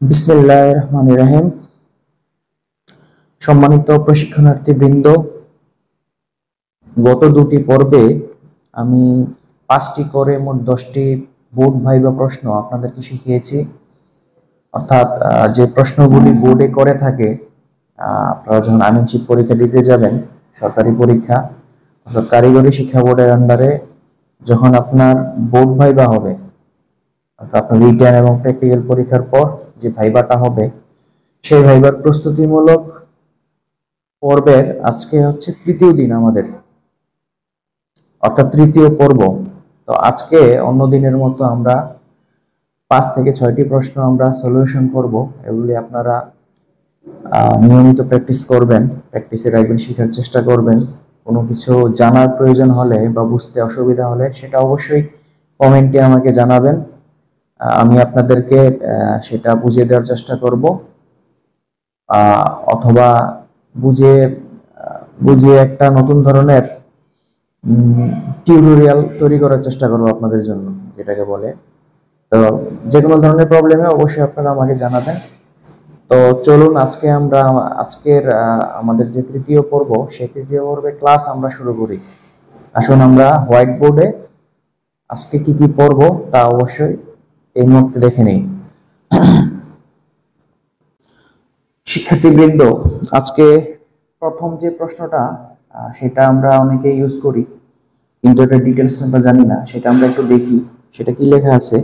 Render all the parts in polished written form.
বিসমিল্লাহির রহমানির রহিম। সম্মানিত প্রশিক্ষণার্থীবৃন্দ, গত দুটি পর্বে আমি 5টি করে মোট 10টি বোর্ড ভাইভা প্রশ্ন আপনাদেরকে শিখিয়েছি। অর্থাৎ যে প্রশ্নগুলি বোর্ডে করে থাকে আপনারা যখন আইনশিপ পরীক্ষা দিতে যাবেন, সরকারি পরীক্ষা অর্থাৎ কারিগরি শিক্ষা বোর্ডের আন্ডারে যখন আপনার বোর্ড ভাইভা হবে, অর্থাৎ আপনার রিটেন এবং প্র্যাকটিক্যাল পরীক্ষার পর যে ভাইভাটা হবে, সেই ভাইবার প্রস্তুতিমূলক পর্বের আজকে হচ্ছে তৃতীয় দিন আমাদের, অর্থাৎ তৃতীয় পর্ব। তো আজকে অন্য দিনের মতো আমরা 5 থেকে 6টি প্রশ্ন আমরা সলিউশন করব। এগুলি আপনারা নিয়মিত প্র্যাকটিস করবেন, প্র্যাকটিসে রাখবেন, শেখার চেষ্টা করবেন। কোনো কিছু জানার প্রয়োজন হলে বা বুঝতে অসুবিধা হলে সেটা অবশ্যই কমেন্টে আমাকে জানাবেন। আমি আপনাদেরকে সেটা বুঝিয়ে দেওয়ার চেষ্টা করব, অথবা বুঝিয়ে বুঝিয়ে একটা নতুন ধরনের টিউটোরিয়াল তৈরি করার চেষ্টা করবো আপনাদের জন্য, যেটাকে বলে। তো যে কোনো ধরনের প্রবলেমে অবশ্যই আপনারা আমাকে জানাবেন। তো চলুন আজকের আমাদের যে তৃতীয় পর্ব, সেই তৃতীয় পর্বে ক্লাস আমরা শুরু করি। আসুন আমরা হোয়াইট বোর্ডে আজকে কি কি পড়ব তা অবশ্যই এই মুহূর্তে দেখে নিই। শিক্ষার্থীবৃন্দ, আজকে প্রথম যে প্রশ্নটা সেটা আমরা অনেকে ইউজ করি, কিন্তু এটা ডিটেলস আমরা জানি না। সেটা আমরা একটু দেখি, সেটা কি লেখা আছে।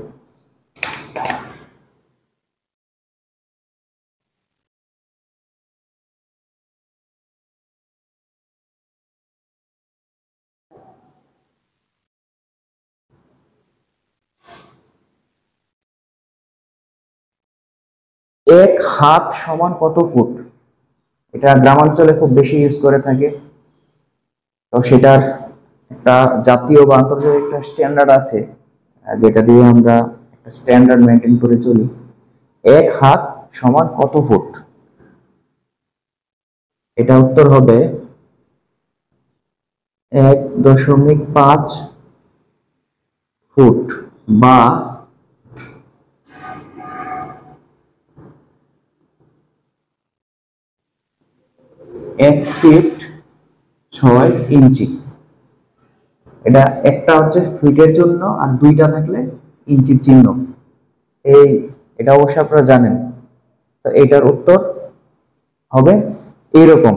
এক হাত সমান কত ফুট? এটা গ্রামাঞ্চলে খুব বেশি ইউজ করে থাকে। তো সেটার একটা জাতীয় বা আন্তর্জাতিক একটা স্ট্যান্ডার্ড আছে, যেটা দিয়ে আমরা একটা স্ট্যান্ডার্ড মেনটেন করে চলি। এক হাত সমান কত ফুট? এটা উত্তর হবে 1.5 ফুট, বা 1 ফিট 6 ইঞ্চি। এটা একটা হচ্ছে ফিটের জন্য, আর দুইটা থাকলে ইঞ্চির চিহ্ন। এটা অবশ্যই আপনারা জানেন। তো এটার উত্তর হবে এইরকম,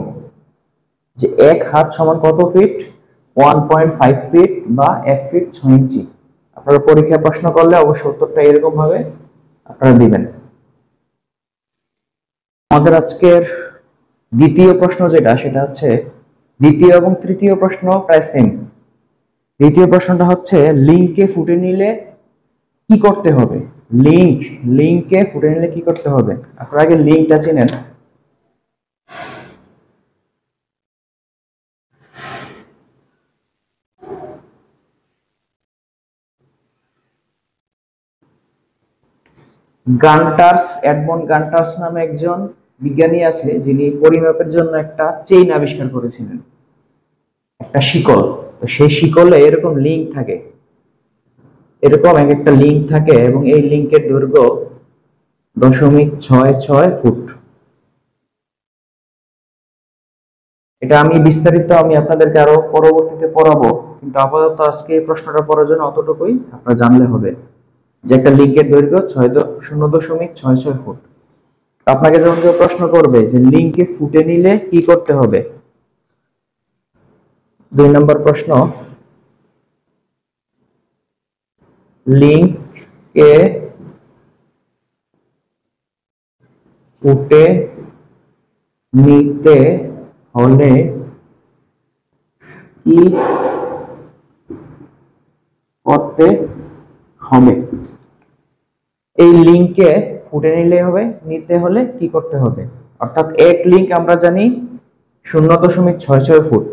যে 1 হাত সমান কত ফিট? 1.5 ফিট, বা 1 ফিট 6 ইঞ্চি। আপনারা পরীক্ষায় প্রশ্ন করলে অবশ্যই উত্তরটা এরকম ভাবে আপনারা দিবেন। আমাদের আজকের দ্বিতীয় প্রশ্ন সেটা হচ্ছে, দ্বিতীয় এবং তৃতীয় প্রশ্ন প্রায় সেম। দ্বিতীয় প্রশ্নটা হচ্ছে, লিঙ্কে ফুটে নিলে কি করতে হবে? লিঙ্কে ফুটে নিলে কি করতে হবে? আপনারা আগে লিঙ্কটা চেনেন। এডমন্ড গান্টার্স নামে একজন বিজ্ঞানী আছে, যিনি পরিমাপের জন্য একটা চেইন আবিষ্কার করেছিলেন, একটা শিকল। তো সেই শিকলে এরকম লিঙ্ক থাকে, এরকম একটা লিঙ্ক থাকে, এবং এই লিঙ্কের দৈর্ঘ্য 0.66 ফুট। এটা আমি বিস্তারিত আপনাদেরকে আরো পরবর্তীতে পড়াবো, কিন্তু আপাতত আজকে এই প্রশ্নটা পড়ার জন্য অতটুকুই আপনারা জানলে হবে, যে একটা লিঙ্কের দৈর্ঘ্য 0.66 ফুট। আপনাকে যখন কেউ প্রশ্ন করবে যে লিঙ্কে ফুটে নিলে কি করতে হবে, 2 নম্বর প্রশ্ন, লিঙ্কে ফুটে নিতে হলে কি করতে হবে? এই লিঙ্কে ফুটে নিতে হলে কি করতে হবে? অর্থাৎ এক লিঙ্ক আমরা জানি 0.66 ফুট।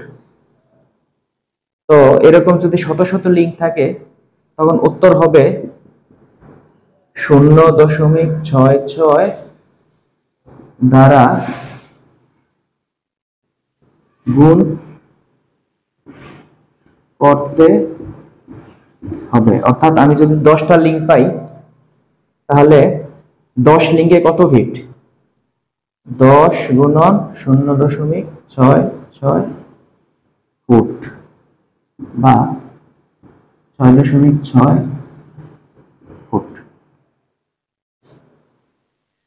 তো এরকম যদি শত শত লিঙ্ক থাকে, তখন উত্তর হবে 0.66 দ্বারা গুণ করতে হবে। অর্থাৎ আমি যদি 10টা লিঙ্ক পাই, তাহলে 10 লিঙ্কে কত ফিট? 10 × 0.66 ফুট বা 6.6 ফুট।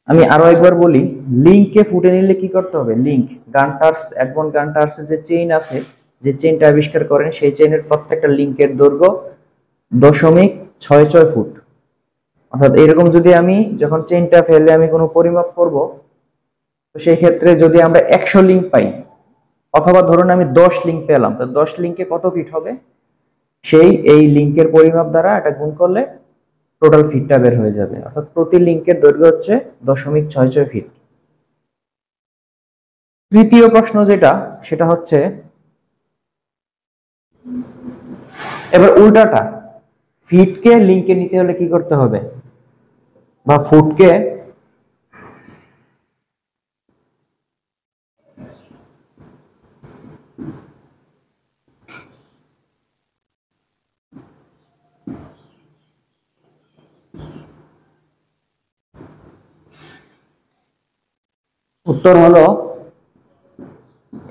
আমি আরো একবার বলি, লিঙ্ককে ফুটে নিলে কি করতে হবে? লিঙ্ক গান্টার্স, এডমন্ড গান্টার্সের যে চেইন আছে, যে চেইনটা আবিষ্কার করেন, সেই চেইনের প্রত্যেকটা লিঙ্কের দৈর্ঘ্য 0.66 ফুট। অর্থাৎ এরকম যদি আমি যখন চেইনটা ফেলে আমি কোনো পরিমাপ করব, তো সেই ক্ষেত্রে যদি আমরা 100 লিঙ্ক পাই, অথবা ধরুন আমি 10 লিঙ্ক পেলাম, তো 10 লিঙ্কে কত ফিট হবে? এই লিঙ্কের পরিমাপ দ্বারা এটা গুণ করলে টোটাল ফিটটা বের হয়ে যাবে। অর্থাৎ প্রতি লিঙ্কের দৈর্ঘ্য হচ্ছে 0.66 ফিট। তৃতীয় প্রশ্ন যেটা, সেটা হচ্ছে এবার উল্টাটা, ফিটকে লিঙ্কে নিতে হলে কি করতে হবে? বা ফুটকে উত্তর হলো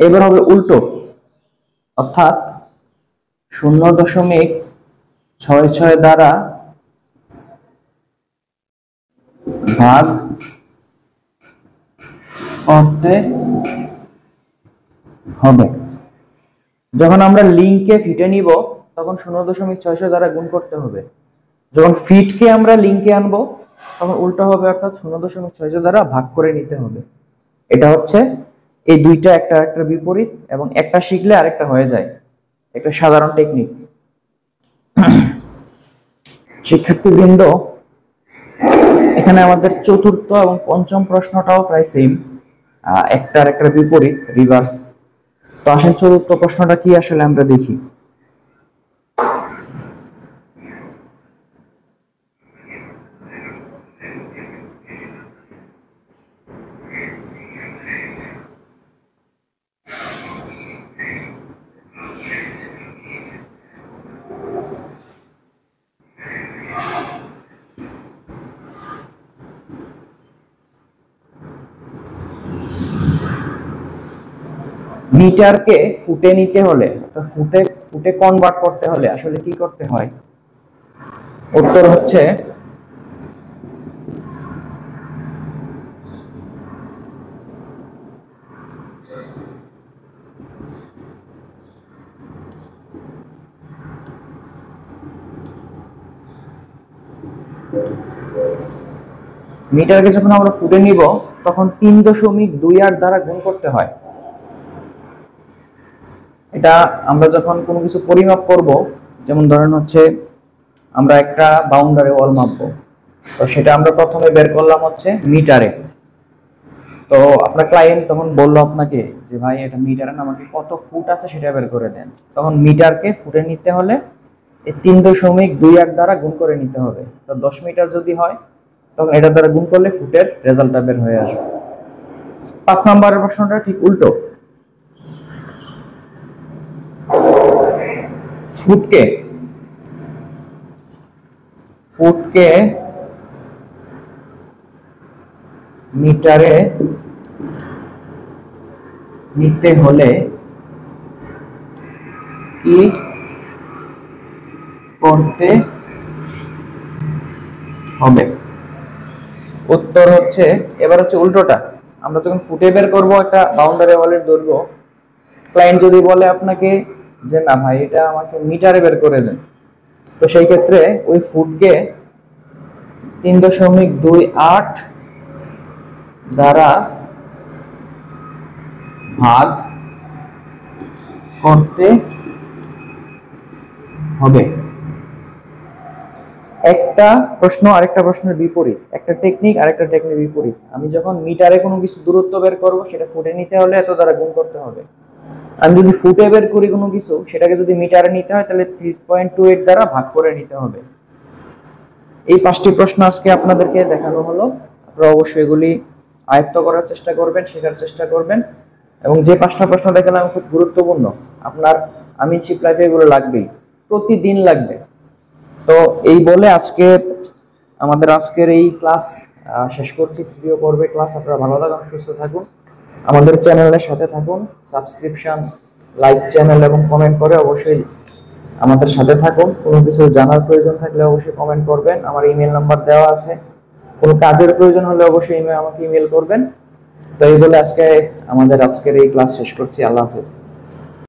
এবার হবে উল্টো, অর্থাৎ 0.66 দ্বারা ভাগ করতে হবে। যখন আমরা লিঙ্ককে ফিটে নিব তখন 0.66 দ্বারা গুণ করতে হবে। যখন ফিটকে আমরা লিঙ্কে আনবো তখন উল্টো হবে, অর্থাৎ 0.66 দ্বারা ভাগ করে নিতে হবে। এটা হচ্ছে এই দুইটা একটা একটা বিপরীত, এবং একটা শিখলে আরেকটা হয়ে যায়, একটা সাধারণ টেকনিক। শিক্ষার্থীবৃন্দ, এখানে আমাদের চতুর্থ এবং পঞ্চম প্রশ্নটাও প্রায় সেম, একটার একটা বিপরীত, রিভার্স। তো আসেন চতুর্থ প্রশ্নটা কি আসলে আমরা দেখি। মিটারকে ফুটে নিতে হলে, ফুটে ফুটে কনভার্ট করতে হলে আসলে কি করতে হয়? উত্তর হচ্ছে মিটারকে যখন আমরা ফুটে নিব তখন 3.28 দ্বারা গুণ করতে হয়। এটা আমরা যখন কোনো কিছু পরিমাপ করব, যেমন ধরেন হচ্ছে আমরা একটা বাউন্ডারি ওয়াল মাপবো, তো সেটা আমরা প্রথমে বের করলাম হচ্ছে মিটারে। তো আপনার ক্লায়েন্ট তখন বললো আপনাকে যে ভাই এটা মিটারে না, আমাকে কত ফুট আছে সেটা বের করে দেন। তখন মিটারকে ফুটে নিতে হলে এই 3.28 দ্বারা গুণ করে নিতে হবে। তো 10 মিটার যদি হয় তখন এটা দ্বারা গুণ করলে ফুটের রেজাল্টটা বের হয়ে আসবে। 5 নম্বরের প্রশ্নটা ঠিক উল্টো। ফুটকে মিটারে নিতে হলে কি করতে হবে? উত্তর হচ্ছে এবার হচ্ছে উল্টোটা। আমরা যখন ফুটে বের করব একটা বাউন্ডারি ওয়ালের দৈর্ঘ্য, ক্লায়েন্ট যদি বলে আপনাকে যে না ভাই এটা আমাকে মিটারে বের করে দেন, তো সেই ক্ষেত্রে ওই ফুটকে 3.28 দ্বারা ভাগ করতে হবে। একটা প্রশ্ন আরেকটা প্রশ্নের বিপরীত, একটা টেকনিক আরেকটা টেকনিক বিপরীত। আমি যখন মিটারে কোনো কিছু দূরত্ব বের করব, সেটা ফুটে নিতে হলে এত দ্বারা গুণ করতে হবে। আমি যদি ফুটে বের করি কোনো কিছু, সেটাকে যদি মিটারে নিতে হয় তাহলে 3.28 দ্বারা ভাগ করে নিতে হবে। এই 5টি প্রশ্ন আজকে আপনাদেরকে দেখানো হলো। আপনারা অবশ্যই এগুলি আয়ত্ত করার চেষ্টা করবেন, শেখার চেষ্টা করবেন, এবং যে 5টা প্রশ্ন দেখালাম খুব গুরুত্বপূর্ণ, আপনার আমিনশিপ লাইফে এগুলো লাগবেই, প্রতিদিন লাগবে। তো এই বলে আজকে আমাদের আজকের এই ক্লাস শেষ করছি তৃতীয় পর্বে ক্লাস। আপনারা ভালো থাকুন, সুস্থ থাকুন, আমাদের চ্যানেলের সাথে থাকুন, সাবস্ক্রিপশন, লাইক চ্যানেল এবং কমেন্ট করে অবশ্যই আমাদের সাথে থাকুন। কোনো কিছু জানার প্রয়োজন থাকলে অবশ্যই কমেন্ট করবেন, আমার ইমেল নাম্বার দেওয়া আছে। কোনো কাজের প্রয়োজন হলে অবশ্যই আমাকে ইমেল করবেন। তো এই বলে আজকের এই ক্লাস শেষ করছি। আল্লাহ হাফেজ।